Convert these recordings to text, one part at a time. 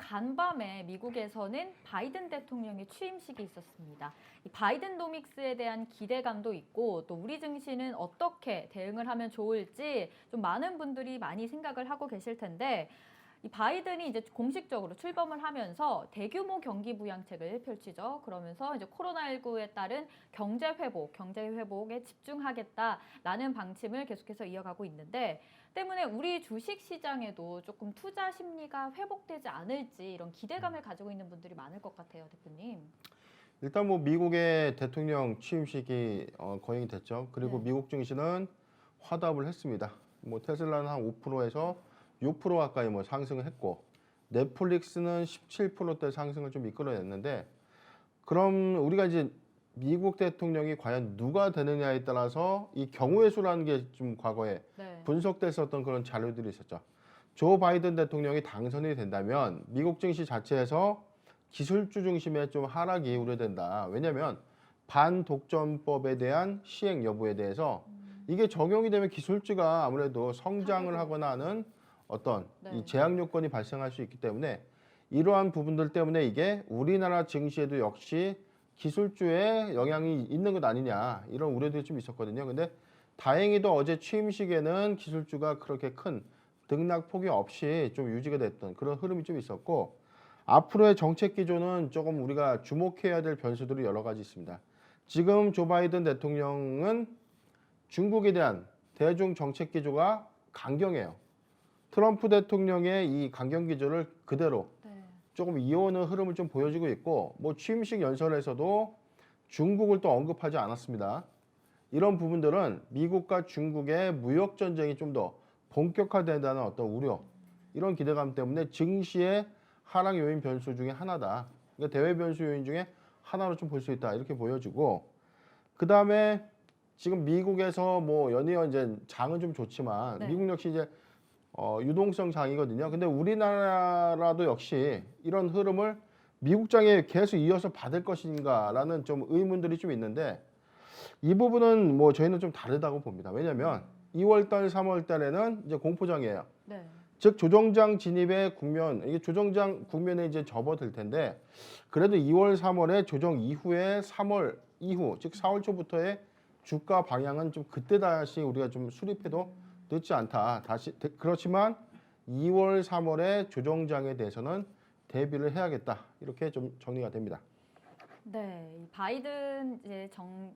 간밤에 미국에서는 바이든 대통령의 취임식이 있었습니다. 이 바이든노믹스에 대한 기대감도 있고 또 우리 증시는 어떻게 대응을 하면 좋을지 좀 많은 분들이 많이 생각을 하고 계실 텐데 이 바이든이 이제 공식적으로 출범을 하면서 대규모 경기 부양책을 펼치죠. 그러면서 이제 코로나19에 따른 경제 회복에 집중하겠다라는 방침을 계속해서 이어가고 있는데 때문에 우리 주식 시장에도 조금 투자 심리가 회복되지 않을지 이런 기대감을 가지고 있는 분들이 많을 것 같아요, 대표님. 일단 뭐 미국의 대통령 취임식이 거행이 됐죠. 그리고 네. 미국 증시는 화답을 했습니다. 뭐 테슬라는 한 5%에서 6% 가까이 뭐 상승을 했고 넷플릭스는 17%대 상승을 좀 이끌어냈는데 그럼 우리가 이제 미국 대통령이 과연 누가 되느냐에 따라서 이 경우의 수라는 게 좀 과거에 네. 분석됐었던 그런 자료들이 있었죠. 조 바이든 대통령이 당선이 된다면 미국 증시 자체에서 기술주 중심의 좀 하락이 우려된다. 왜냐하면 반독점법에 대한 시행 여부에 대해서 이게 적용이 되면 기술주가 아무래도 성장을 하락을. 하거나 하는 어떤 네. 이 제약 요건이 발생할 수 있기 때문에 이러한 부분들 때문에 이게 우리나라 증시에도 역시 기술주에 영향이 있는 것 아니냐 이런 우려들이 좀 있었거든요. 근데 다행히도 어제 취임식에는 기술주가 그렇게 큰 등락폭이 없이 좀 유지가 됐던 그런 흐름이 좀 있었고 앞으로의 정책 기조는 조금 우리가 주목해야 될 변수들이 여러 가지 있습니다. 지금 조 바이든 대통령은 중국에 대한 대중 정책 기조가 강경해요. 트럼프 대통령의 이 강경 기조를 그대로 네. 조금 이어오는 흐름을 좀 보여주고 있고 뭐 취임식 연설에서도 중국을 또 언급하지 않았습니다. 이런 부분들은 미국과 중국의 무역 전쟁이 좀 더 본격화된다는 어떤 우려 이런 기대감 때문에 증시의 하락 요인 변수 중에 하나다. 그러니까 대외 변수 요인 중에 하나로 좀 볼 수 있다 이렇게 보여지고 그 다음에 지금 미국에서 뭐 연이어 이제 장은 좀 좋지만 네. 미국 역시 이제 유동성 장이거든요. 근데 우리나라도 역시 이런 흐름을 미국 장에 계속 이어서 받을 것인가라는 좀 의문들이 좀 있는데 이 부분은 뭐 저희는 좀 다르다고 봅니다. 왜냐하면 2월달, 3월달에는 이제 공포장이에요. 네. 즉 조정장 진입의 국면, 이게 조정장 국면에 이제 접어들 텐데 그래도 2월, 3월에 조정 이후에 3월 이후, 즉 4월 초부터의 주가 방향은 좀 그때 다시 우리가 좀 수립해도 늦지 않다. 다시 그렇지만 2월, 3월의 조정장에 대해서는 대비를 해야겠다. 이렇게 좀 정리가 됩니다. 네, 이 바이든 이제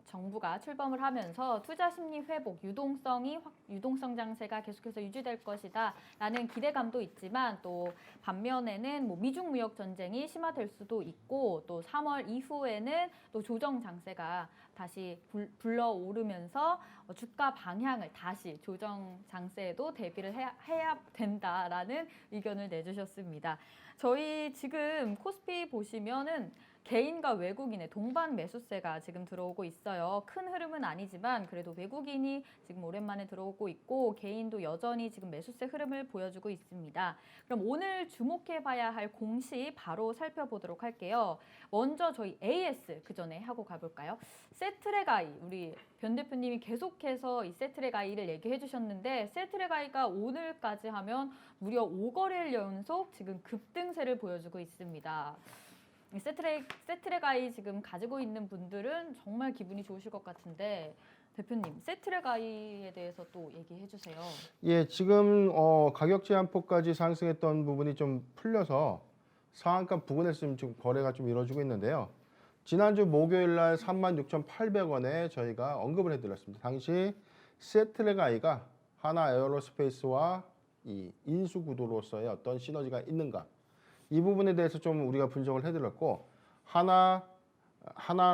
정부가 출범을 하면서 투자 심리 회복, 유동성 장세가 계속해서 유지될 것이다라는 기대감도 있지만 또 반면에는 뭐 미중 무역 전쟁이 심화될 수도 있고 또 3월 이후에는 또 조정 장세가 다시 불러오르면서 주가 방향을 다시 조정 장세에도 대비를 해야 된다라는 의견을 내주셨습니다. 저희 지금 코스피 보시면은 개인과 외국인의 동반 매수세가 지금 들어오고 있어요. 큰 흐름은 아니지만 그래도 외국인이 지금 오랜만에 들어오고 있고 개인도 여전히 지금 매수세 흐름을 보여주고 있습니다. 그럼 오늘 주목해봐야 할 공시 바로 살펴보도록 할게요. 먼저 저희 AS 그 전에 하고 가볼까요? 세트레가이 우리 변 대표님이 계속해서 이 세트레가이를 얘기해 주셨는데 세트레가이가 오늘까지 하면 무려 5거래일 연속 지금 급등세를 보여주고 있습니다. 세트레가이 지금 가지고 있는 분들은 정말 기분이 좋으실 것 같은데 대표님 세트레가이에 대해서 또 얘기해 주세요. 예, 지금 가격 제한폭까지 상승했던 부분이 좀 풀려서 상한가 부근에서 지금 거래가 좀 이루어지고 있는데요. 지난주 목요일 날 36,800원에 저희가 언급을 해드렸습니다. 당시 세트레가이가 하나 에어로스페이스와 이 인수 구도로서의 어떤 시너지가 있는가 이 부분에 대해서 좀 우리가 분석을 해드렸고 하나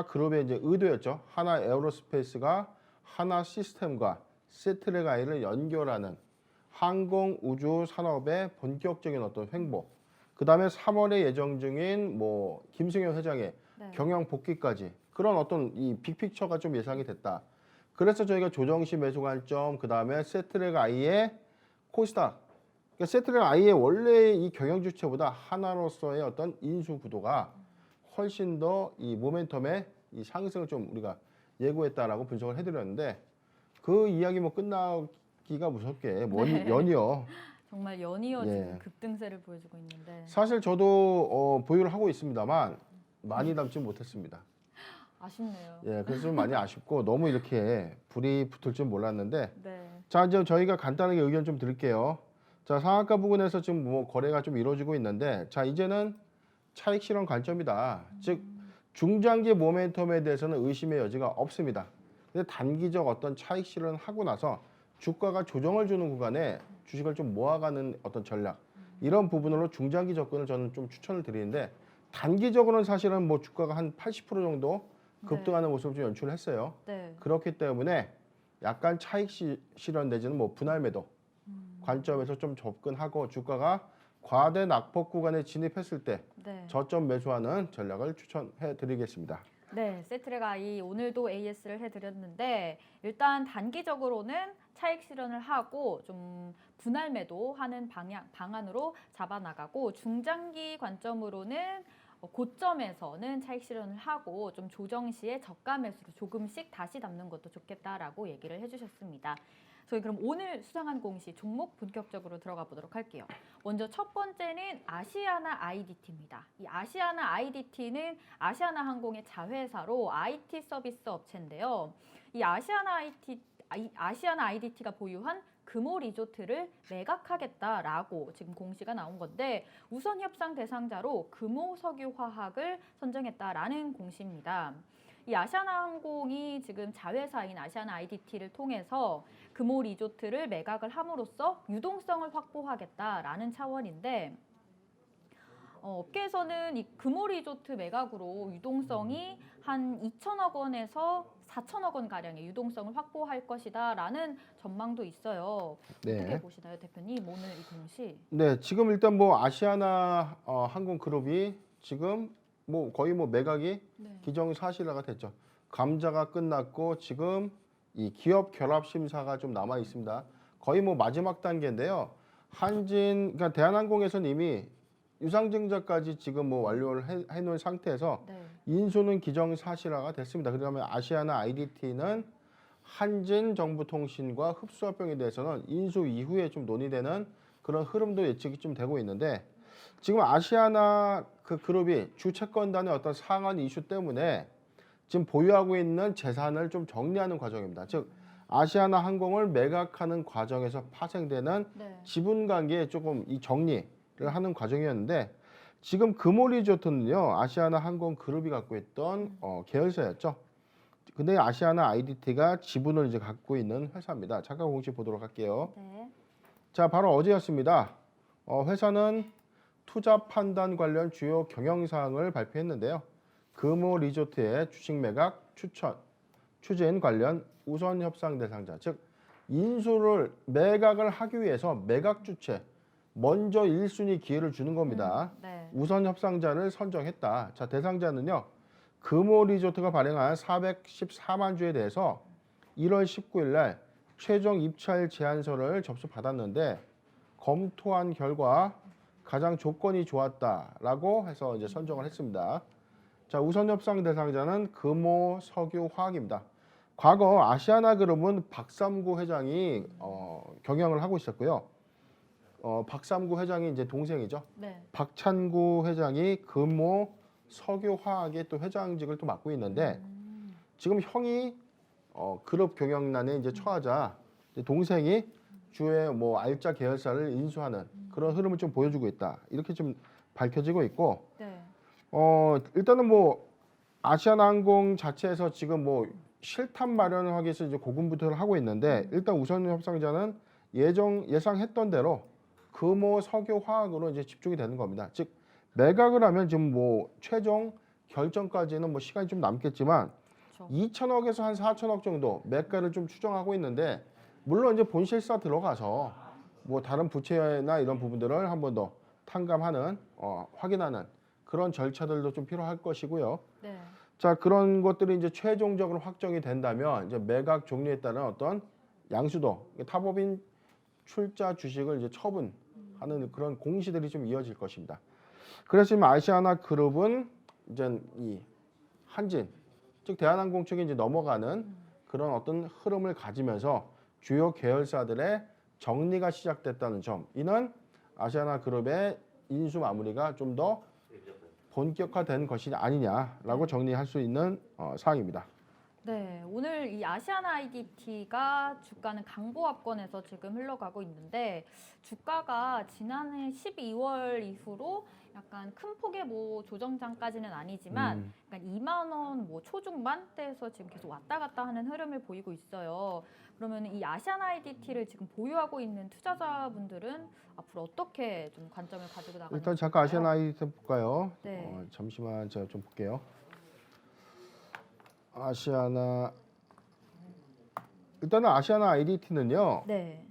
그룹의 이제 의도였죠. 하나 에어로스페이스가 하나 시스템과 세트레가이를 연결하는 항공 우주 산업의 본격적인 어떤 횡보. 그 다음에 3월에 예정 중인 뭐 김승현 회장의 네. 경영 복귀까지 그런 어떤 이 빅픽처가 좀 예상이 됐다. 그래서 저희가 조정시 매수 관점, 그 다음에 세트레가이의 코스닥. 그러니까 세트레가이의 원래 이 경영 주체보다 하나로서의 어떤 인수 구도가 훨씬 더 이 모멘텀의 이 상승을 좀 우리가 예고했다라고 분석을 해드렸는데 그 이야기 뭐 끝나기가 무섭게 네. 연이어 정말 연이어 예. 지금 급등세를 보여주고 있는데 사실 저도 보유를 하고 있습니다만 많이 담지 못했습니다. 아쉽네요. 예, 그래서 좀 많이 아쉽고 너무 이렇게 불이 붙을 줄 몰랐는데 네. 자, 이제 저희가 간단하게 의견 좀 드릴게요. 자, 상한가 부근에서 지금 뭐 거래가 좀 이루어지고 있는데 자, 이제는 차익 실현 관점이다. 즉 중장기 모멘텀에 대해서는 의심의 여지가 없습니다. 근데 단기적 어떤 차익 실현을 하고 나서 주가가 조정을 주는 구간에 주식을 좀 모아가는 어떤 전략 이런 부분으로 중장기 접근을 저는 좀 추천을 드리는데 단기적으로는 사실은 뭐 주가가 한 80% 정도 급등하는 모습을 좀 연출을 했어요. 네. 그렇기 때문에 약간 차익 실현 내지는 뭐 분할 매도 관점에서 좀 접근하고 주가가 과대 낙폭 구간에 진입했을 때 네. 저점 매수하는 전략을 추천해 드리겠습니다. 네, 세트랙아이 오늘도 AS를 해드렸는데 일단 단기적으로는 차익 실현을 하고 좀 분할 매도하는 방안으로 잡아나가고 중장기 관점으로는 고점에서는 차익 실현을 하고 좀 조정 시에 저가 매수로 조금씩 다시 담는 것도 좋겠다라고 얘기를 해주셨습니다. 저희 그럼 오늘 수상한 공시 종목 본격적으로 들어가 보도록 할게요. 먼저 첫 번째는 아시아나 IDT입니다. 이 아시아나 IDT는 아시아나 항공의 자회사로 IT 서비스 업체인데요. 이 아시아나 IDT가 보유한 금호 리조트를 매각하겠다라고 지금 공시가 나온 건데 우선 협상 대상자로 금호석유화학을 선정했다라는 공시입니다. 이 아시아나항공이 지금 자회사인 아시아나 IDT를 통해서 금호 리조트를 매각을 함으로써 유동성을 확보하겠다라는 차원인데 업계에서는 이 금호 리조트 매각으로 유동성이 한 2천억 원에서 4천억 원 가량의 유동성을 확보할 것이다라는 전망도 있어요. 네. 어떻게 보시나요, 대표님? 오늘 이 공시? 네, 지금 일단 뭐 아시아나 항공 그룹이 지금 뭐 거의 뭐 매각이 네. 기정사실화가 됐죠. 감자가 끝났고 지금 이 기업 결합 심사가 좀 남아 있습니다. 거의 뭐 마지막 단계인데요. 그러니까 대한항공에서는 이미 유상증자까지 지금 뭐 완료를 해놓은 상태에서 네. 인수는 기정사실화가 됐습니다. 그다음에 아시아나 IDT는 한진정보통신과 흡수합병에 대해서는 인수 이후에 좀 논의되는 그런 흐름도 예측이 좀 되고 있는데 지금 아시아나 그 그룹이 주채권단의 어떤 상한 이슈 때문에 지금 보유하고 있는 재산을 좀 정리하는 과정입니다. 즉 아시아나 항공을 매각하는 과정에서 파생되는 네. 지분 관계에 조금 이 정리를 하는 과정이었는데 지금 금호리조트는요 아시아나 항공 그룹이 갖고 있던 계열사였죠. 근데 아시아나 IDT가 지분을 이제 갖고 있는 회사입니다. 잠깐 공시 보도록 할게요. 네. 자, 바로 어제였습니다. 회사는 투자 판단 관련 주요 경영사항을 발표했는데요. 금호 리조트의 주식 매각 추진 관련 우선 협상 대상자, 즉 인수를 매각을 하기 위해서 매각 주체 먼저 1순위 기회를 주는 겁니다. 네. 우선 협상자를 선정했다. 자, 대상자는요. 금호 리조트가 발행한 414만 주에 대해서 1월 19일 날 최종 입찰 제안서를 접수받았는데 검토한 결과 가장 조건이 좋았다라고 해서 이제 선정을 했습니다. 자, 우선 협상 대상자는 금호 석유화학입니다. 과거 아시아나 그룹은 박삼구 회장이 경영을 하고 있었고요. 박삼구 회장이 이제 동생이죠. 네. 박찬구 회장이 금호 석유화학의 또 회장직을 또 맡고 있는데 지금 형이 그룹 경영난에 이제 처하자 이제 동생이 주의 뭐 알짜 계열사를 인수하는 그런 흐름을 좀 보여주고 있다. 이렇게 좀 밝혀지고 있고 네. 일단은 뭐 아시아나항공 자체에서 지금 뭐 실탄 마련을 하기 위해서 이제 고군분투를 하고 있는데 일단 우선 협상자는 예상했던 대로 금호 석유화학으로 이제 집중이 되는 겁니다. 즉 매각을 하면 지금 뭐 최종 결정까지는 뭐 시간이 좀 남겠지만 그렇죠. 2천억에서 한 4천억 정도 매가를 좀 추정하고 있는데 물론 이제 본실사 들어가서 뭐 다른 부채나 이런 부분들을 한 번 더 탕감하는 확인하는 그런 절차들도 좀 필요할 것이고요. 네. 자, 그런 것들이 이제 최종적으로 확정이 된다면 이제 매각 종료에 따른 어떤 양수도 타법인 출자 주식을 이제 처분하는 그런 공시들이 좀 이어질 것입니다. 그래서 지금 아시아나 그룹은 이제 이 한진 즉 대한항공 측에 이제 넘어가는 그런 어떤 흐름을 가지면서 주요 계열사들의 정리가 시작됐다는 점, 이는 아시아나그룹의 인수 마무리가 좀 더 본격화된 것이 아니냐라고 정리할 수 있는 사항입니다. 네, 오늘 이 아시아나 IDT가 주가는 강보합권에서 지금 흘러가고 있는데 주가가 지난해 12월 이후로 약간 큰 폭의 뭐 조정장까지는 아니지만 약간 2만 원 뭐 초중반대에서 지금 계속 왔다 갔다 하는 흐름을 보이고 있어요. 그러면 이 아시아나 IDT를 지금 보유하고 있는 투자자분들은 앞으로 어떻게 좀 관점을 가지고 나가는 일단 잠깐 아시아나 IDT 볼까요? 네. 잠시만 제가 좀 볼게요. 아시아나 일단은 아시아나 IDT는요. 네.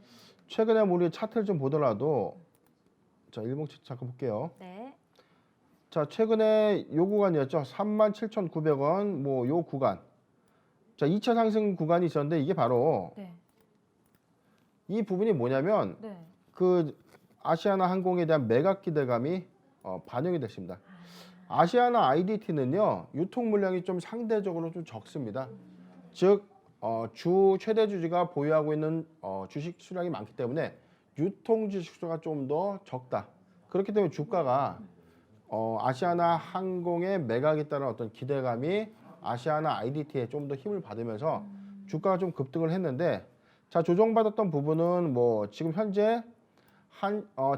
최근에 우리 차트를 좀 보더라도 자 일봉 차트 잠깐 볼게요. 네. 자 최근에 요 구간이었죠. 37,900원 뭐 요 구간. 자 2차 상승 구간이 있었는데 이게 바로 네. 이 부분이 뭐냐면 네. 그 아시아나 항공에 대한 매각 기대감이 반영이 됐습니다. 아시아나 IDT는요 유통 물량이 좀 상대적으로 좀 적습니다. 즉 주 최대 주주가 보유하고 있는 주식 수량이 많기 때문에 유통 주식 수가 좀 더 적다. 그렇기 때문에 주가가 아시아나 항공의 매각에 따른 어떤 기대감이 아시아나 IDT에 좀 더 힘을 받으면서 주가가 좀 급등을 했는데 자 조정받았던 부분은 뭐 지금 현재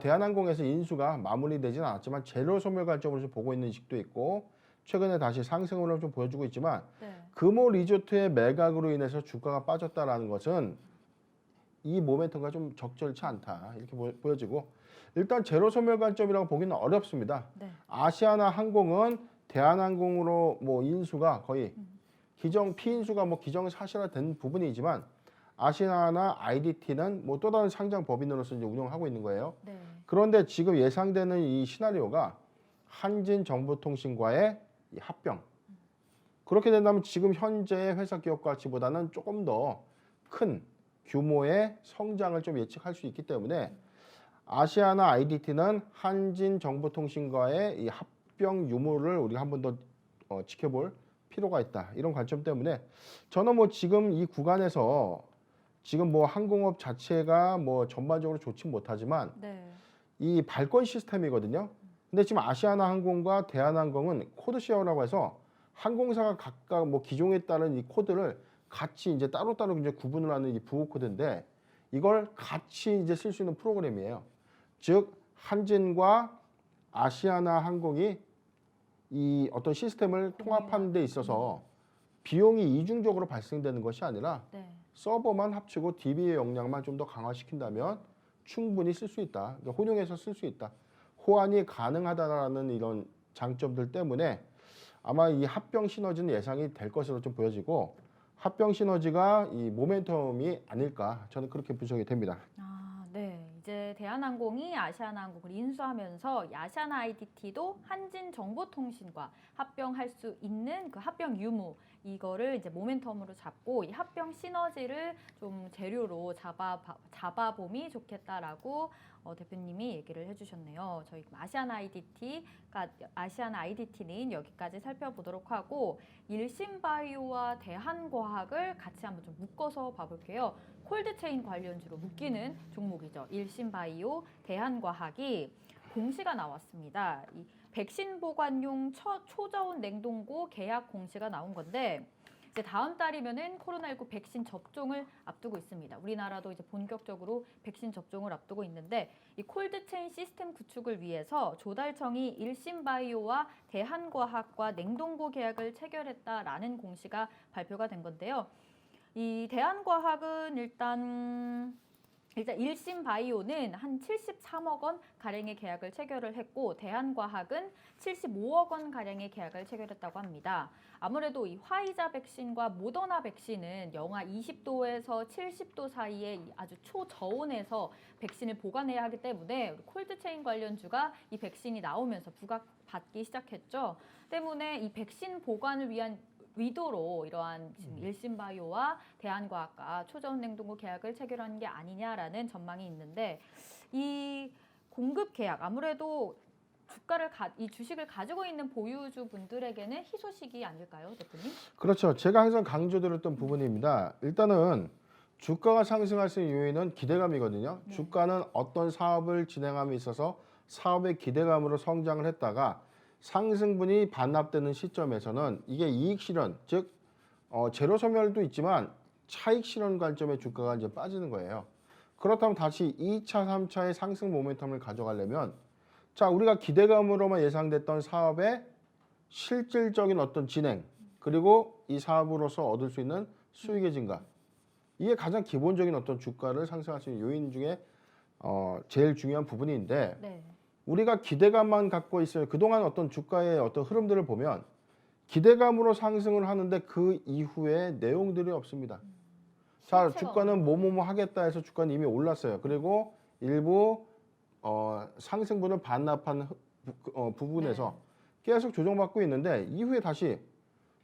대한항공에서 인수가 마무리되지는 않았지만 재료 소멸 관점으로 좀 보고 있는 식도 있고 최근에 다시 상승을 좀 보여주고 있지만 네. 금호 리조트의 매각으로 인해서 주가가 빠졌다라는 것은 이 모멘텀과 좀 적절치 않다 이렇게 보여지고 일단 재료 소멸 관점이라고 보기는 어렵습니다. 네. 아시아나 항공은 대한항공으로 뭐 인수가 거의 피인수가 뭐 기정사실화된 부분이지만 아시아나 IDT는 뭐 또 다른 상장 법인으로서 이제 운영하고 있는 거예요. 네. 그런데 지금 예상되는 이 시나리오가 한진정보통신과의 이 합병. 그렇게 된다면 지금 현재의 회사 기업 가치보다는 조금 더 큰 규모의 성장을 좀 예측할 수 있기 때문에 아시아나 IDT는 한진정보통신과의 이 합병 유무를 우리가 한 번 더 지켜볼 필요가 있다. 이런 관점 때문에 저는 뭐 지금 이 구간에서 지금 뭐 항공업 자체가 뭐 전반적으로 좋지 못하지만 네. 이 발권 시스템이거든요. 근데 지금 아시아나 항공과 대한항공은 코드쉐어라고 해서 항공사가 각각 뭐 기종에 따른 이 코드를 같이 이제 따로따로 이제 구분을 하는 이 부호 코드인데 이걸 같이 이제 쓸 수 있는 프로그램이에요. 즉 한진과 아시아나 항공이 이 어떤 시스템을 통합하는 데 있어서 비용이 이중적으로 발생되는 것이 아니라 네. 서버만 합치고 DB의 역량만 좀 더 강화시킨다면 충분히 쓸 수 있다. 그러니까 혼용해서 쓸 수 있다. 호환이 가능하다라는 이런 장점들 때문에 아마 이 합병 시너지는 예상이 될 것으로 좀 보여지고 합병 시너지가 이 모멘텀이 아닐까 저는 그렇게 분석이 됩니다. 아, 네. 이제 대한항공이 아시아나항공을 인수하면서 이 아시아나 IDT도 한진정보통신과 합병할 수 있는 그 합병 유무 이거를 이제 모멘텀으로 잡고 이 합병 시너지를 좀 재료로 잡아봄이 좋겠다라고 대표님이 얘기를 해주셨네요. 저희 아시아나 IDT는 여기까지 살펴보도록 하고 일신바이오와 대한과학을 같이 한번 좀 묶어서 봐볼게요. 콜드체인 관련주로 묶이는 종목이죠. 일신바이오, 대한과학이 공시가 나왔습니다. 이 백신 보관용 초저온 냉동고 계약 공시가 나온 건데 이제 다음 달이면은 코로나19 백신 접종을 앞두고 있습니다. 우리나라도 이제 본격적으로 백신 접종을 앞두고 있는데 이 콜드체인 시스템 구축을 위해서 조달청이 일신바이오와 대한과학과 냉동고 계약을 체결했다라는 공시가 발표가 된 건데요. 이 대한과학은 일단 일신바이오는 한 73억 원 가량의 계약을 체결을 했고 대한과학은 75억 원 가량의 계약을 체결했다고 합니다. 아무래도 이 화이자 백신과 모더나 백신은 영하 20도에서 70도 사이에 아주 초저온에서 백신을 보관해야 하기 때문에 콜드체인 관련주가 이 백신이 나오면서 부각받기 시작했죠. 때문에 이 백신 보관을 위한 의도로 이러한 지금 일신바이오와 대한과학과 초저온 냉동고 계약을 체결한 게 아니냐라는 전망이 있는데 이 공급 계약 아무래도 이 주식을 가지고 있는 보유주 분들에게는 희소식이 아닐까요, 대표님? 그렇죠. 제가 항상 강조드렸던 부분입니다. 일단은 주가가 상승할 수 있는 요인은 기대감이거든요. 네. 주가는 어떤 사업을 진행함에 있어서 사업의 기대감으로 성장을 했다가 상승분이 반납되는 시점에서는 이게 이익 실현, 즉 제로 소멸도 있지만 차익 실현 관점의 주가가 이제 빠지는 거예요. 그렇다면 다시 2차, 3차의 상승 모멘텀을 가져가려면 자, 우리가 기대감으로만 예상됐던 사업의 실질적인 어떤 진행 그리고 이 사업으로서 얻을 수 있는 수익의 증가 이게 가장 기본적인 어떤 주가를 상승할 수 있는 요인 중에 제일 중요한 부분인데 네. 우리가 기대감만 갖고 있어요. 그동안 어떤 주가의 어떤 흐름들을 보면 기대감으로 상승을 하는데 그 이후에 내용들이 없습니다. 자, 실체가 주가는 없는 뭐뭐뭐 하겠다 해서 주가는 이미 올랐어요. 그리고 일부 상승분을 반납한 부분에서 계속 조정받고 있는데 이후에 다시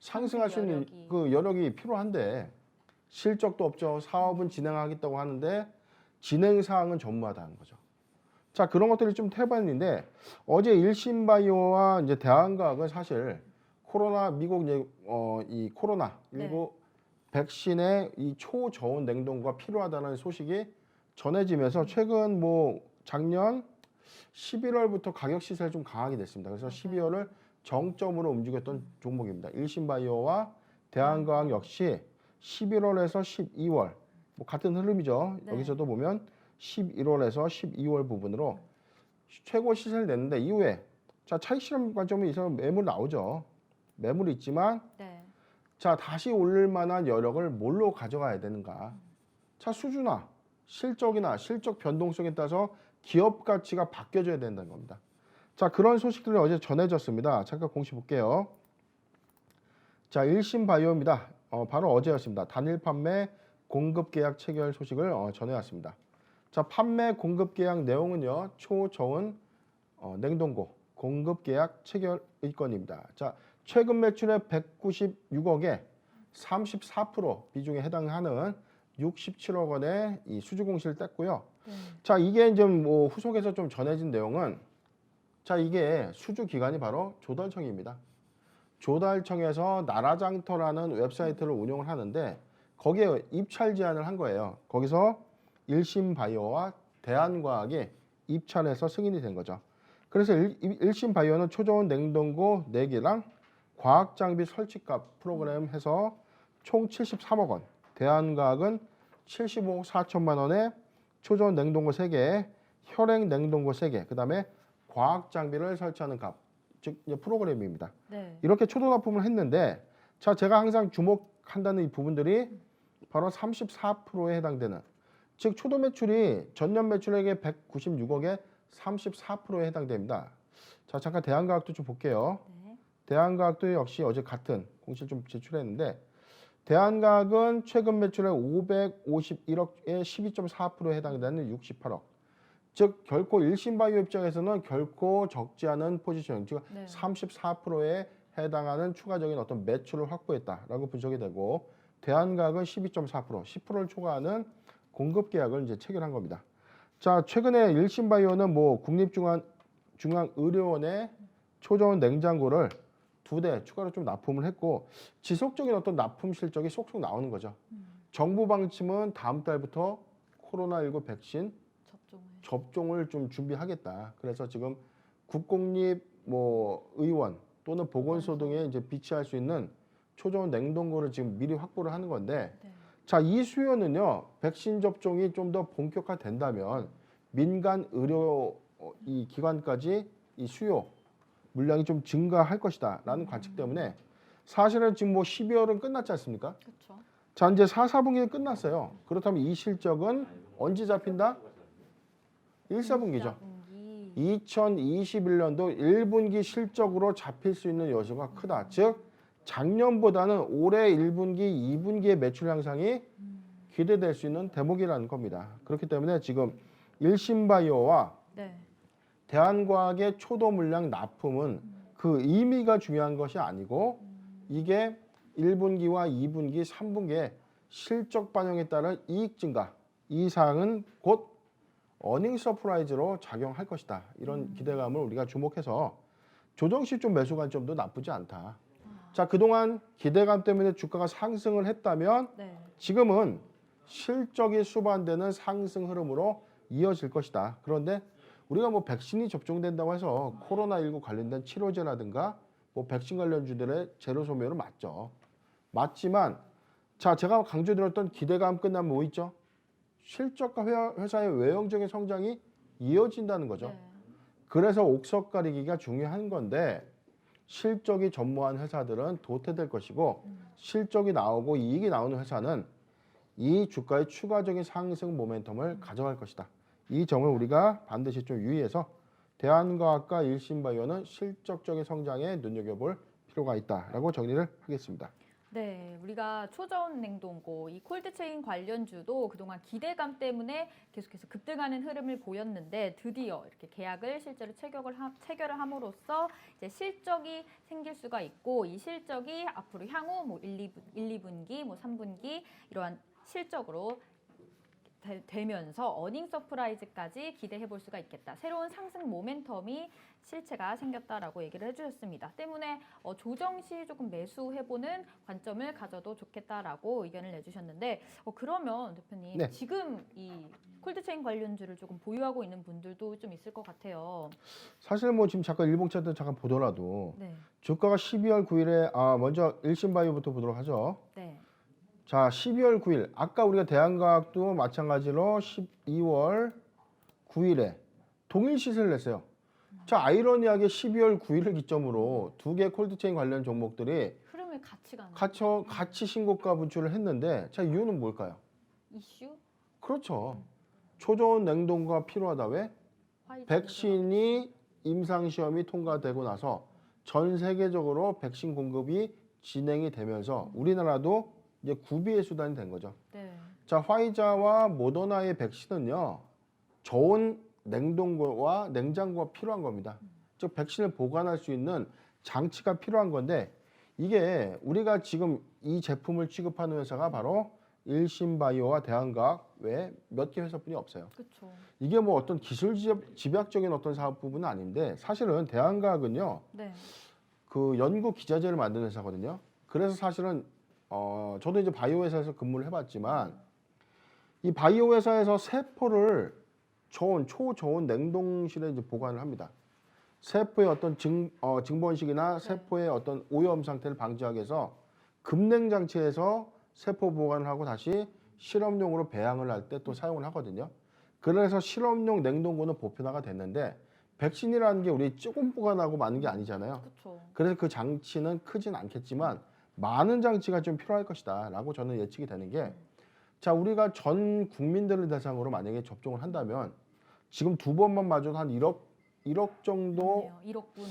상승할 수 있는 여력이. 그 여력이 필요한데 실적도 없죠. 사업은 진행하겠다고 하는데 진행 사항은 전무하다는 거죠. 자, 그런 것들이 좀 해봤는데 어제 일신바이오와 이제 대한과학은 사실 코로나 미국 이제 이 코로나 19 백신의 이 초저온 냉동고가 필요하다는 소식이 전해지면서 최근 뭐 작년 11월부터 가격 시세를 좀 강하게 됐습니다. 그래서 12월을 정점으로 움직였던 종목입니다. 일신바이오와 대한과학 역시 11월에서 12월 뭐 같은 흐름이죠. 네. 여기서도 보면 11월에서 12월 부분으로 최고 시세를 냈는데 이후에 자 차익 실현 관점에 있어서 매물 나오죠. 매물이 있지만 네. 자 다시 올릴 만한 여력을 뭘로 가져가야 되는가? 자 수주나 실적이나 실적 변동성에 따라서 기업 가치가 바뀌어져야 된다는 겁니다. 자 그런 소식들이 어제 전해졌습니다. 잠깐 공시 볼게요. 자 일신바이오입니다. 바로 어제였습니다. 단일 판매 공급 계약 체결 소식을 전해왔습니다. 자 판매 공급 계약 내용은요 초저온 냉동고 공급 계약 체결 의건입니다. 자 최근 매출의 196억에 34% 비중에 해당하는 67억 원의 이 수주 공시를 뗐고요. 자 이게 이제 뭐 후속에서 좀 전해진 내용은 자 이게 수주 기관이 바로 조달청입니다. 조달청에서 나라장터라는 웹사이트를 운영을 하는데 거기에 입찰 제안을 한 거예요. 거기서 일신바이오와 대한과학이 입찰해서 승인이 된 거죠. 그래서 일신바이오는 초저온 냉동고 4개랑 과학장비 설치값 프로그램 해서 총 73억 원, 대한과학은 75억 4천만 원에 초저온 냉동고 3개, 혈액 냉동고 3개, 그 다음에 과학장비를 설치하는 값, 즉 프로그램입니다. 네. 이렇게 초도 납품을 했는데 자 제가 항상 주목한다는 이 부분들이 바로 34%에 해당되는 즉 초도 매출이 전년 매출액의 196억에 34%에 해당됩니다. 자 잠깐 대한과학도 좀 볼게요. 네. 대한과학도 역시 어제 같은 공시를 좀 제출했는데 대한과학은 최근 매출액 551억에 12.4%에 해당되는 68억. 즉 결코 일신바이오 입장에서는 결코 적지 않은 포지션, 즉 네. 34%에 해당하는 추가적인 어떤 매출을 확보했다라고 분석이 되고 대한과학은 12.4%, 10%를 초과하는 공급 계약을 이제 체결한 겁니다. 자 최근에 일신바이오는 뭐 국립중앙의료원의 초저온 냉장고를 2대 추가로 좀 납품을 했고 지속적인 어떤 납품 실적이 속속 나오는 거죠. 정부 방침은 다음 달부터 코로나19 백신 접종을 좀 준비하겠다. 그래서 지금 국공립 뭐 의원 또는 보건소 등에 이제 비치할 수 있는 초저온 냉동고를 지금 미리 확보를 하는 건데 네. 자, 이 수요는요. 백신 접종이 좀 더 본격화된다면 민간 의료 이 기관까지 이 수요 물량이 좀 증가할 것이다라는 관측 때문에 사실은 지금 뭐 12월은 끝났지 않습니까? 그렇죠. 자, 이제 4, 4분기는 끝났어요. 그렇다면 이 실적은 언제 잡힌다? 1, 4분기죠. 2021년도 1분기 실적으로 잡힐 수 있는 여지가 크다. 즉 작년보다는 올해 1분기, 2분기의 매출 향상이 기대될 수 있는 대목이라는 겁니다. 그렇기 때문에 지금 일신바이오와 네. 대한과학의 초도 물량 납품은 그 의미가 중요한 것이 아니고 이게 1분기와 2분기, 3분기의 실적 반영에 따른 이익 증가 이 사항은 곧 어닝 서프라이즈로 작용할 것이다. 이런 기대감을 우리가 주목해서 조정시 좀 매수 관점도 나쁘지 않다. 자, 그동안 기대감 때문에 주가가 상승을 했다면 네. 지금은 실적이 수반되는 상승 흐름으로 이어질 것이다. 그런데 우리가 뭐 백신이 접종된다고 해서 코로나19 관련된 치료제라든가 뭐 백신 관련주들의 재료 소멸은 맞죠. 맞지만 자, 제가 강조드렸던 기대감 끝나면 뭐 있죠? 실적과 회사의 외형적인 성장이 이어진다는 거죠. 네. 그래서 옥석 가리기가 중요한 건데 실적이 전무한 회사들은 도태될 것이고 실적이 나오고 이익이 나오는 회사는 이 주가의 추가적인 상승 모멘텀을 가져갈 것이다. 이 점을 우리가 반드시 좀 유의해서 대한과학과 일신바이오는 실적적인 성장에 눈여겨볼 필요가 있다라고 정리를 하겠습니다. 네, 우리가 초저온 냉동고, 이 콜드체인 관련주도 그동안 기대감 때문에 계속해서 급등하는 흐름을 보였는데 드디어 이렇게 계약을 실제로 체결을 함으로써 이제 실적이 생길 수가 있고 이 실적이 앞으로 향후 뭐 1, 2분기, 뭐 3분기 이러한 실적으로 되면서 어닝 서프라이즈까지 기대해 볼 수가 있겠다. 새로운 상승 모멘텀이 실체가 생겼다라고 얘기를 해주셨습니다. 때문에 조정 시 조금 매수해보는 관점을 가져도 좋겠다라고 의견을 내주셨는데 그러면 대표님 네. 지금 이 콜드체인 관련주를 조금 보유하고 있는 분들도 좀 있을 것 같아요. 사실 뭐 지금 잠깐 일봉 차트 잠깐 보더라도 네, 주가가 12월 9일에 먼저 일신바이오부터 보도록 하죠. 네, 자, 12월 9일 아까 우리가 대한과학도 마찬가지로 12월 9일에 동일 시세를 냈어요. 자, 아이러니하게 12월 9일을 기점으로 두 개 콜드체인 관련 종목들이 흐름을 같이 가는 같이 신고가 분출을 했는데 자, 이유는 뭘까요? 이슈, 그렇죠. 초저온 냉동고가 필요하다. 왜? 화이트 백신이 임상시험이 통과되고 나서 전 세계적으로 백신 공급이 진행이 되면서 우리나라도 이제 구비의 수단이 된 거죠. 네, 자, 화이자와 모더나의 백신은요, 저온 냉동고와 냉장고가 필요한 겁니다. 즉, 백신을 보관할 수 있는 장치가 필요한 건데, 이게 우리가 지금 이 제품을 취급하는 회사가 바로 일신바이오와 대한과학 외에 몇 개 회사뿐이 없어요. 그렇죠. 이게 뭐 어떤 기술 집약적인 어떤 사업 부분은 아닌데, 사실은 대한과학은요, 네, 그 연구 기자재를 만드는 회사거든요. 그래서 사실은 저도 이제 바이오 회사에서 근무를 해봤지만 이 바이오 회사에서 세포를 초저온 냉동실에 이제 보관을 합니다. 세포의 어떤 증번식이나 세포의 어떤 오염 상태를 방지하기 위해서 급냉 장치에서 세포 보관을 하고 다시 실험용으로 배양을 할 때 또 사용을 하거든요. 그래서 실험용 냉동고는 보편화가 됐는데 백신이라는 게 우리 조금 보관하고 마는 게 아니잖아요. 그렇죠. 그래서 그 장치는 크진 않겠지만 많은 장치가 좀 필요할 것이다 라고 저는 예측이 되는 게 자, 우리가 전 국민들을 대상으로 만약에 접종을 한다면 지금 두 번만 맞아도 한 1억 정도, 맞네요. 1억 분.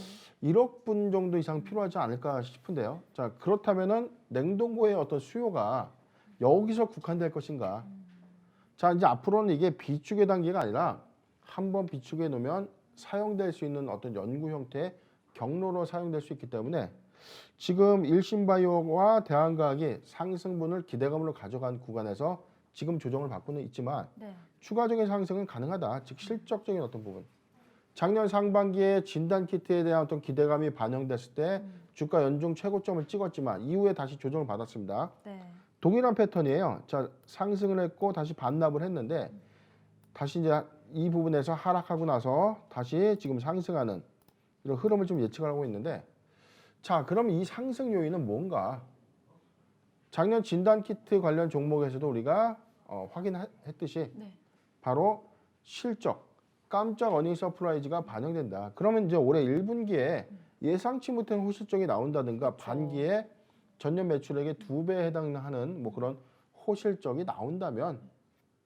1억 분 정도 이상 필요하지 않을까 싶은데요. 자, 그렇다면은 냉동고의 어떤 수요가 여기서 국한될 것인가? 자, 이제 앞으로는 이게 비축의 단계가 아니라 한번 비축해 놓으면 사용될 수 있는 어떤 연구 형태의 경로로 사용될 수 있기 때문에 지금 일신바이오와 대한과학이 상승분을 기대감으로 가져간 구간에서 지금 조정을 받고는 있지만 네. 추가적인 상승은 가능하다. 즉 실적적인 어떤 부분. 작년 상반기에 진단키트에 대한 어떤 기대감이 반영됐을 때 주가 연중 최고점을 찍었지만 이후에 다시 조정을 받았습니다. 네. 동일한 패턴이에요. 자, 상승을 했고 다시 반납을 했는데 다시 이제 이 부분에서 하락하고 나서 다시 지금 상승하는 이런 흐름을 좀 예측을 하고 있는데 자, 그럼 이 상승 요인은 뭔가? 작년 진단키트 관련 종목에서도 우리가 확인했듯이 네. 바로 실적, 깜짝 어닝 서프라이즈가 반영된다. 그러면 이제 올해 1분기에 예상치 못한 호실적이 나온다든가 그렇죠. 반기에 전년 매출액의 2배에 해당하는 뭐 그런 호실적이 나온다면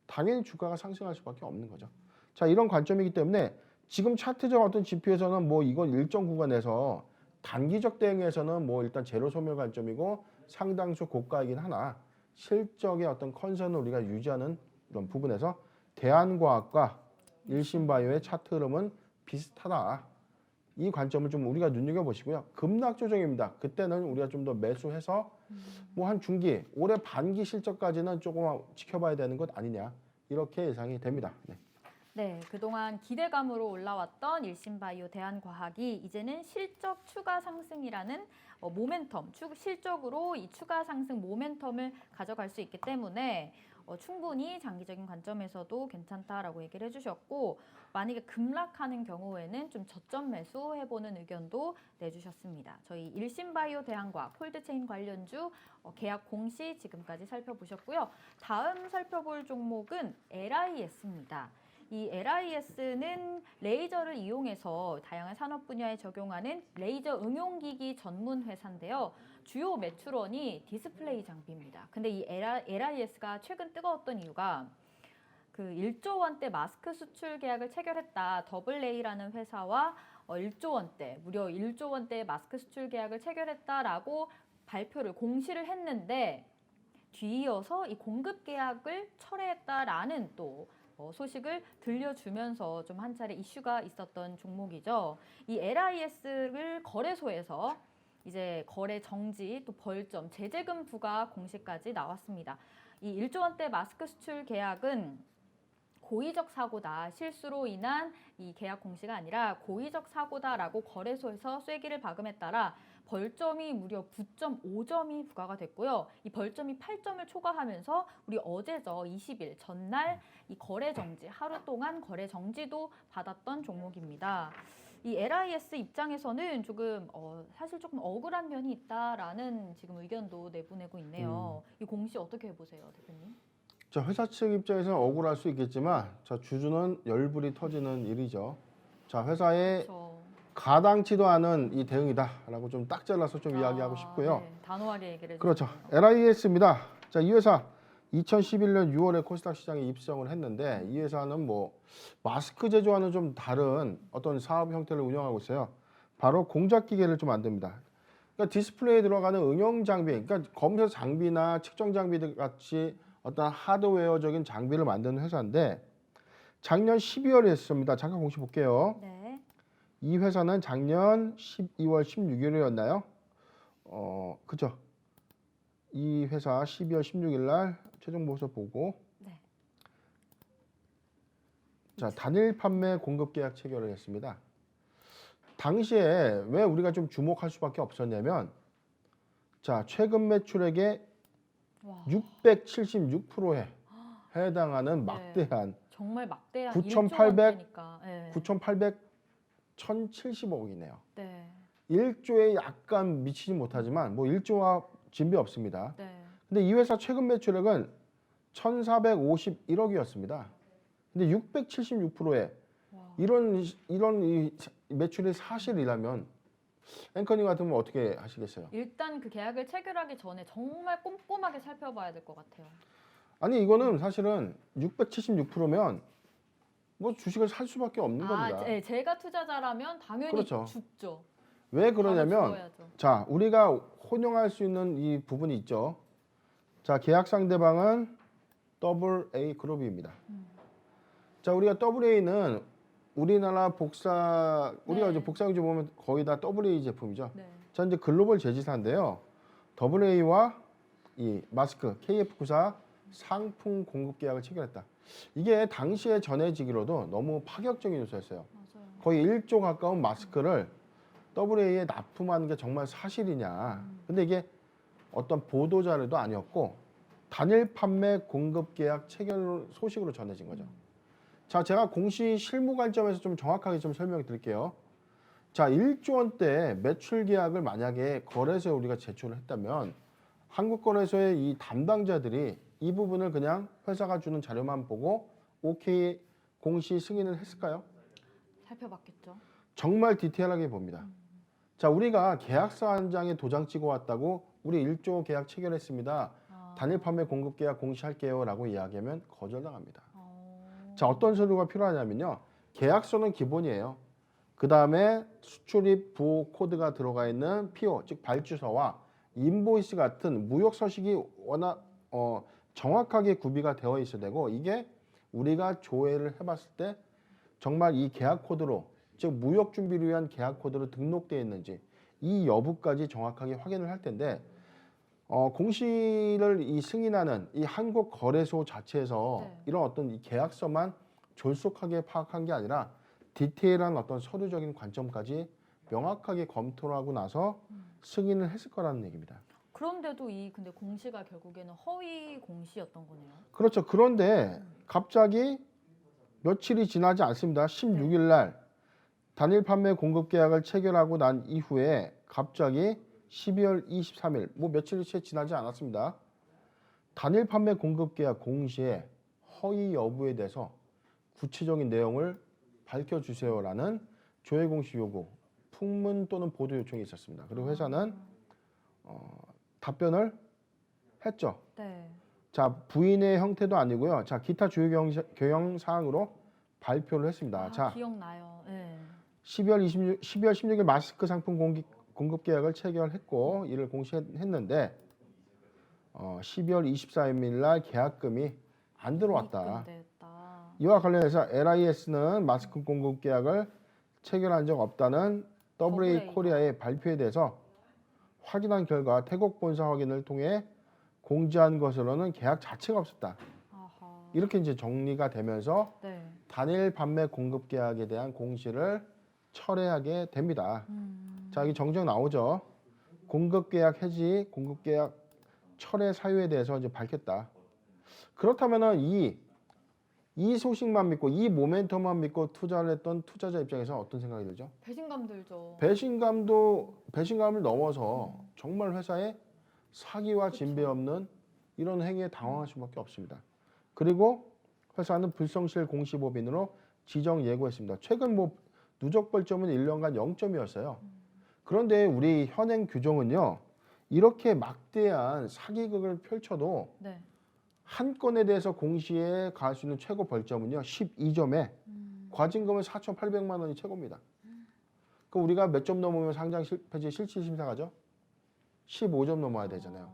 당연히 주가가 상승할 수밖에 없는 거죠. 자, 이런 관점이기 때문에 지금 차트적 어떤 지표에서는 뭐 이건 일정 구간에서 단기적 대응에서는 뭐 일단 제로 소멸 관점이고 상당수 고가이긴 하나 실적의 어떤 컨선을 우리가 유지하는 이런 부분에서 대한과학과 일신바이오의 차트 흐름은 비슷하다. 이 관점을 좀 우리가 눈여겨보시고요. 급락 조정입니다. 그때는 우리가 좀 더 매수해서 뭐 한 중기, 올해 반기 실적까지는 조금 지켜봐야 되는 것 아니냐 이렇게 예상이 됩니다. 네. 네, 그동안 기대감으로 올라왔던 일신바이오 대한과학이 이제는 실적 추가 상승이라는 모멘텀, 실적으로 이 추가 상승 모멘텀을 가져갈 수 있기 때문에 충분히 장기적인 관점에서도 괜찮다라고 얘기를 해주셨고, 만약에 급락하는 경우에는 좀 저점 매수 해보는 의견도 내주셨습니다. 저희 일신바이오 대한과학 콜드체인 관련주 계약 공시 지금까지 살펴보셨고요. 다음 살펴볼 종목은 LIS입니다. 이 LIS는 레이저를 이용해서 다양한 산업 분야에 적용하는 레이저 응용기기 전문 회사인데요. 주요 매출원이 디스플레이 장비입니다. 근데 이 LIS가 최근 뜨거웠던 이유가 그 1조 원대 마스크 수출 계약을 체결했다. 더블A라는 회사와 1조 원대, 무려 1조 원대 마스크 수출 계약을 체결했다라고 발표를 공시를 했는데 뒤이어서 이 공급 계약을 철회했다라는 또 소식을 들려주면서 좀 한 차례 이슈가 있었던 종목이죠. 이 LIS를 거래소에서 이제 거래 정지, 또 벌점, 제재금 부과 공시까지 나왔습니다. 이 1조 원대 마스크 수출 계약은 고의적 사고다, 실수로 인한 이 계약 공시가 아니라 고의적 사고다라고 거래소에서 쐐기를 박음에 따라 벌점이 무려 9.5점이 부과가 됐고요. 이 벌점이 8점을 초과하면서 우리 어제죠, 20일 전날 이 거래 정지, 하루 동안 거래 정지도 받았던 종목입니다. 이 LIS 입장에서는 조금 사실 조금 억울한 면이 있다라는 지금 의견도 내보내고 있네요. 이 공시 어떻게 보세요, 대표님? 자, 회사 측 입장에서는 억울할 수 있겠지만, 자, 주주는 열불이 터지는 일이죠. 자, 회사의 그렇죠. 가당치도 않은 이 대응이다라고 좀 딱 잘라서 좀 이야기하고 싶고요. 네, 단호하게 얘기를 그렇죠. 해주셨네요. LIS입니다. 자, 이 회사 2011년 6월에 코스닥 시장에 입성을 했는데, 이 회사는 뭐 마스크 제조와는 좀 다른 어떤 사업 형태를 운영하고 있어요. 바로 공작 기계를 좀 만듭니다. 그러니까 디스플레이에 들어가는 응용 장비, 그러니까 검사 장비나 측정 장비들 같이 어떤 하드웨어적인 장비를 만드는 회사인데, 작년 12월에 했습니다. 잠깐 공시 볼게요. 네. 이 회사는 작년 12월 16일이었나요? 그죠. 이 회사 12월 16일 날 최종 보고서 보고, 네. 자, 단일 판매 공급 계약 체결을 했습니다. 당시에 왜 우리가 좀 주목할 수밖에 없었냐면, 자, 최근 매출액의 와, 676%에 해당하는 막대한 정말 막대한 9,800 1조 네. 9,800 1,070억이네요. 네. 1조에 약간 미치지 못하지만 뭐 1조와 진배 없습니다. 네. 근데 이 회사 최근 매출액은 1,451억이었습니다. 근데 676%에 와. 이런 이 매출이 사실이라면 앵커님 같으면 어떻게 하시겠어요? 일단 그 계약을 체결하기 전에 정말 꼼꼼하게 살펴봐야 될 것 같아요. 아니 이거는 사실은 676%면 뭐 주식을 살 수밖에 없는 겁니다. 네, 제가 투자자라면 당연히 그렇죠. 죽죠. 왜 바로 그러냐면 죽어야죠. 자, 우리가 혼용할 수 있는 이 부분이 있죠. 자, 계약 상대방은 AA 그룹입니다. 자, 우리가 AA는 우리나라 우리가 네. 이제 복사용지 보면 거의 다 AA 제품이죠. 네. 자, 이제 글로벌 제지사인데요. AA와 이 마스크 KF94 상품 공급 계약을 체결했다. 이게 당시에 전해지기로도 너무 파격적인 뉴스였어요. 맞아요. 거의 1조 가까운 마스크를 AA에 납품하는 게 정말 사실이냐. 근데 이게 어떤 보도 자료도 아니었고 단일 판매 공급 계약 체결 소식으로 전해진 거죠. 자, 제가 공시 실무 관점에서 좀 정확하게 좀 설명을 드릴게요. 자, 1조 원대 매출 계약을 만약에 거래소에 우리가 제출을 했다면 한국거래소의 이 담당자들이 이 부분을 그냥 회사가 주는 자료만 보고 오케이 공시 승인을 했을까요? 살펴봤겠죠. 정말 디테일하게 봅니다. 자, 우리가 계약서 한 장에 도장 찍어 왔다고 우리 1조 계약 체결했습니다. 단일 판매 공급 계약 공시할게요 라고 이야기하면 거절당합니다. 자, 어떤 서류가 필요하냐면요. 계약서는 기본이에요. 그 다음에 수출입 부호 코드가 들어가 있는 PO, 즉 발주서와 인보이스 같은 무역 서식이 워낙 정확하게 구비가 되어 있어야 되고, 이게 우리가 조회를 해봤을 때 정말 이 계약 코드로, 즉 무역 준비를 위한 계약 코드로 등록되어 있는지 이 여부까지 정확하게 확인을 할 텐데, 공시를 이 승인하는 이 한국 거래소 자체에서 네. 이런 어떤 이 계약서만 졸속하게 파악한 게 아니라 디테일한 어떤 서류적인 관점까지 명확하게 검토를 하고 나서 승인을 했을 거라는 얘기입니다. 그런데도 이 근데 공시가 결국에는 허위 공시였던 거네요. 그렇죠. 그런데 갑자기 며칠이 지나지 않습니다. 16일 날 단일 판매 공급 계약을 체결하고 난 이후에 갑자기 12월 23일, 뭐 며칠이 채 지나지 않았습니다. 단일 판매 공급 계약 공시에 허위 여부에 대해서 구체적인 내용을 밝혀주세요라는 조회 공시 요구, 풍문 또는 보도 요청이 있었습니다. 그리고 회사는 답변을 했죠. 네. 자, 부인의 형태도 아니고요. 자, 기타 주요 경영 사항으로 발표를 했습니다. 아, 자, 기억나요. 네. 12월 16일 마스크 상품 공급 계약을 체결했고 이를 공시했는데 12월 24일 날 계약금이 안 들어왔다. 입금됐다. 이와 관련해서 LIS는 마스크 공급 계약을 체결한 적 없다는 WA 코리아의 발표에 대해서 확인한 결과 태국 본사 확인을 통해 공지한 것으로는 계약 자체가 없었다. 아하. 이렇게 이제 정리가 되면서 네. 단일 판매 공급 계약에 대한 공시를 철회하게 됩니다. 자, 여기 정정 나오죠. 공급 계약 해지, 공급 계약 철회 사유에 대해서 이제 밝혔다. 그렇다면은 이 소식만 믿고 이 모멘텀만 믿고 투자를 했던 투자자 입장에서 어떤 생각이 들죠? 배신감 들죠. 배신감을 넘어서 정말 회사에 사기와 진배 없는 이런 행위에 당황할 수밖에 없습니다. 그리고 회사는 불성실 공시법인으로 지정 예고했습니다. 최근 뭐 누적 벌점은 1년간 0점이었어요. 그런데 우리 현행 규정은요. 이렇게 막대한 사기극을 펼쳐도 네. 한 건에 대해서 공시에 가할 수 있는 최고 벌점은요. 12점에 과징금은 4,800만 원이 최고입니다. 그럼 우리가 몇 점 넘으면 상장 폐지 실질 심사 가죠? 15점 넘어야 되잖아요.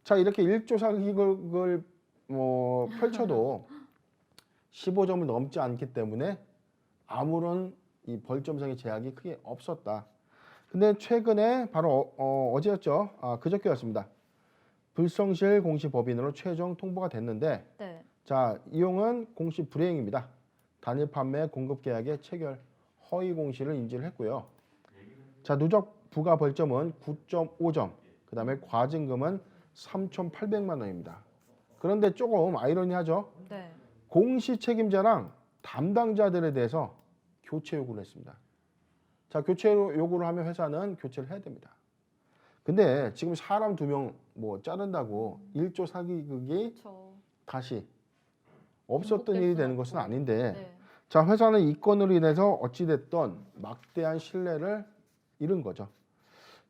자, 이렇게 1조 사기극을 펼쳐도 15점을 넘지 않기 때문에 아무런 이 벌점상의 제약이 크게 없었다. 근데 최근에 바로 어제였죠? 그저께였습니다. 불성실 공시 법인으로 최종 통보가 됐는데 네. 자, 이용은 공시 불이행입니다. 단일 판매 공급 계약의 체결 허위 공시를 인지를 했고요. 자, 누적 부가 벌점은 9.5점. 그다음에 과징금은 3,800만 원입니다. 그런데 조금 아이러니하죠. 네. 공시 책임자랑 담당자들에 대해서 교체 요구를 했습니다. 자, 교체 요구를 하면 회사는 교체를 해야 됩니다. 근데 지금 사람 2명 뭐 자른다고 1조 사기극이 그렇죠. 다시 없었던 일이 되는 것은 아닌데 네. 자, 회사는 이 건으로 인해서 어찌됐던 막대한 신뢰를 잃은 거죠.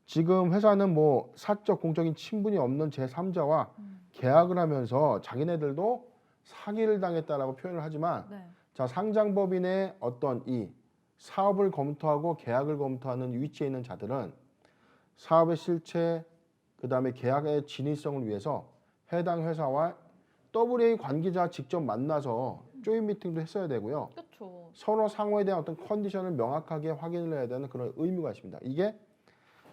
지금 회사는 뭐 사적 공적인 친분이 없는 제3자와 계약을 하면서 자기네들도 사기를 당했다라고 표현을 하지만 네. 자, 상장법인의 어떤 이 사업을 검토하고 계약을 검토하는 위치에 있는 자들은 사업의 실체, 그다음에 계약의 진위성을 위해서 해당 회사와 WA 관계자 직접 만나서 조인 미팅도 했어야 되고요. 그렇죠. 서로 상호에 대한 어떤 컨디션을 명확하게 확인을 해야 되는 그런 의무가 있습니다. 이게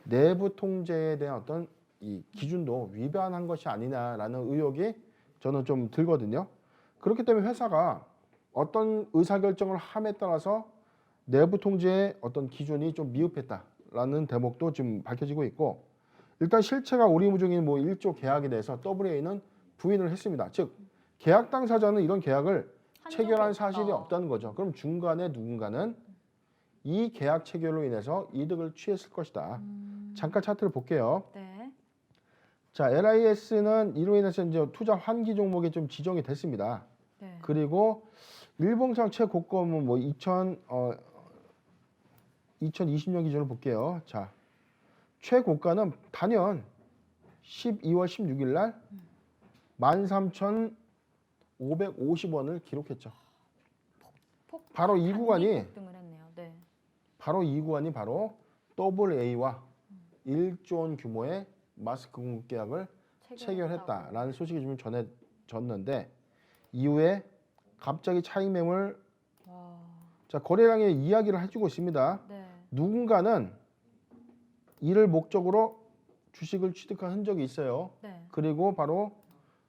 내부 통제에 대한 어떤 이 기준도 위반한 것이 아니냐라는 의혹이 저는 좀 들거든요. 그렇기 때문에 회사가 어떤 의사결정을 함에 따라서 내부 통제의 어떤 기준이 좀 미흡했다라는 대목도 지금 밝혀지고 있고 일단 실체가 오리무중인 뭐 1조 계약에 대해서 WA는 부인을 했습니다. 즉 계약 당사자는 이런 계약을 체결한 사실이 없다는 거죠. 그럼 중간에 누군가는 이 계약 체결로 인해서 이득을 취했을 것이다. 잠깐 차트를 볼게요. 네. 자, LIS는 이로 인해서 이제 투자 환기 종목이 좀 지정이 됐습니다. 네. 그리고 일봉상 최고점은 뭐 2020년 기준으로 볼게요. 자, 최고가는 단연 12월 16일 날 13,550원을 기록했죠. 바로 이 구간이 급등을 했네요. 네. 바로 이 구간이 바로 WA와 1조 원 규모의 마스크 공급 계약을 체결했다라는 소식이 좀 전해졌는데 이후에 갑자기 차익 매물 와. 자, 거래량의 이야기를 해주고 있습니다. 네. 누군가는 이를 목적으로 주식을 취득한 흔적이 있어요. 네. 그리고 바로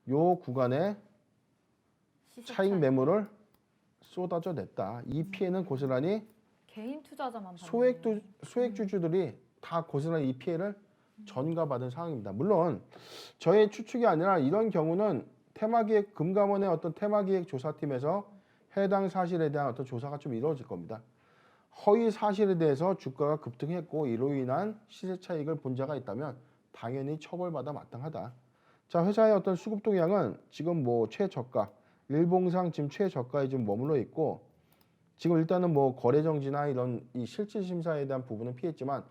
요 구간에 차익 매물을 쏟아져 냈다. 이 피해는 고스란히 개인 투자자만 받는 소액주주들이 다 고스란히 이 피해를 전가받은 상황입니다. 물론 저의 추측이 아니라 이런 경우는 테마기획 금감원의 어떤 테마기획 조사팀에서 해당 사실에 대한 어떤 조사가 좀 이루어질 겁니다. 허위 사실에 대해서 주가가 급등했고 이로 인한 시세 차익을 본 자가 있다면 당연히 처벌받아 마땅하다. 자, 회사의 어떤 수급 동향은 지금 뭐 최저가, 일봉상 지금 최저가에 좀 머물러 있고 지금 일단은 뭐 거래 정지나 이런 이 실질 심사에 대한 부분은 피했지만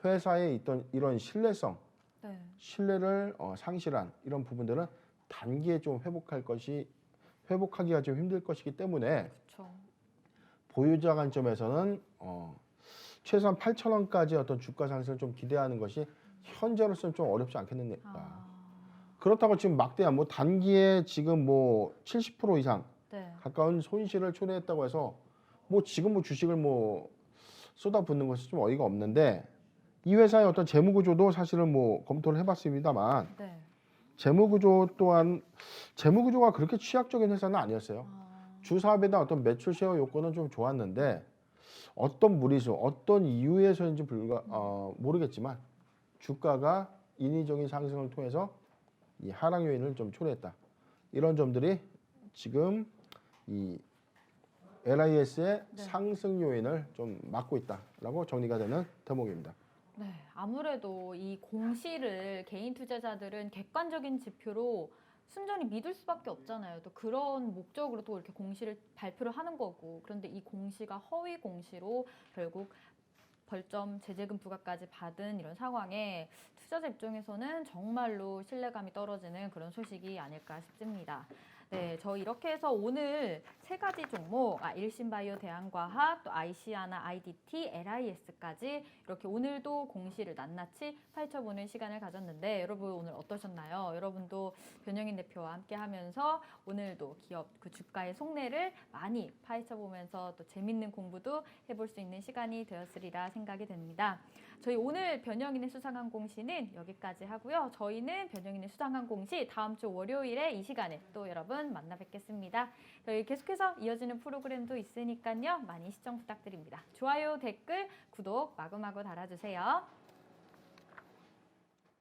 회사에 있던 이런 신뢰성, 네. 신뢰를 상실한 이런 부분들은 단기에 좀 회복하기가 좀 힘들 것이기 때문에 그렇죠. 보유자 관점에서는 최소한 8,000원까지 어떤 주가 상승을 좀 기대하는 것이 현재로서는 좀 어렵지 않겠는가. 아, 그렇다고 지금 막대한 뭐 단기에 지금 뭐 70% 이상 네. 가까운 손실을 초래했다고 해서 뭐 지금 뭐 주식을 뭐 쏟아붓는 것이 좀 어이가 없는데 이 회사의 어떤 재무 구조도 사실은 뭐 검토를 해봤습니다만 네. 재무 구조 또한 재무 구조가 그렇게 취약적인 회사는 아니었어요. 아, 주 사업에 대한 어떤 매출 쉐어 요건은 좀 좋았는데 어떤 무리수, 어떤 이유에서인지 모르겠지만 주가가 인위적인 상승을 통해서 이 하락 요인을 좀 초래했다. 이런 점들이 지금 이 LIS의 네. 상승 요인을 좀 막고 있다라고 정리가 되는 대목입니다. 네, 아무래도 이 공시를 개인 투자자들은 객관적인 지표로 순전히 믿을 수밖에 없잖아요. 또 그런 목적으로 또 이렇게 공시를 발표를 하는 거고. 그런데 이 공시가 허위 공시로 결국 벌점 제재금 부과까지 받은 이런 상황에 투자자 입장에서는 정말로 신뢰감이 떨어지는 그런 소식이 아닐까 싶습니다. 네, 저 이렇게 해서 오늘 세 가지 종목, 일신바이오 대한과학, 또 IC아나 IDT, LIS까지 이렇게 오늘도 공시를 낱낱이 파헤쳐보는 시간을 가졌는데 여러분 오늘 어떠셨나요? 여러분도 변영인 대표와 함께 하면서 오늘도 기업 그 주가의 속내를 많이 파헤쳐보면서 또 재밌는 공부도 해볼 수 있는 시간이 되었으리라 생각이 됩니다. 저희 오늘 변영인의 수상한 공시는 여기까지 하고요. 저희는 변영인의 수상한 공시 다음 주 월요일에 이 시간에 또 여러분 만나 뵙겠습니다. 저희 계속해서 이어지는 프로그램도 있으니까요. 많이 시청 부탁드립니다. 좋아요, 댓글, 구독 마구마구 달아주세요.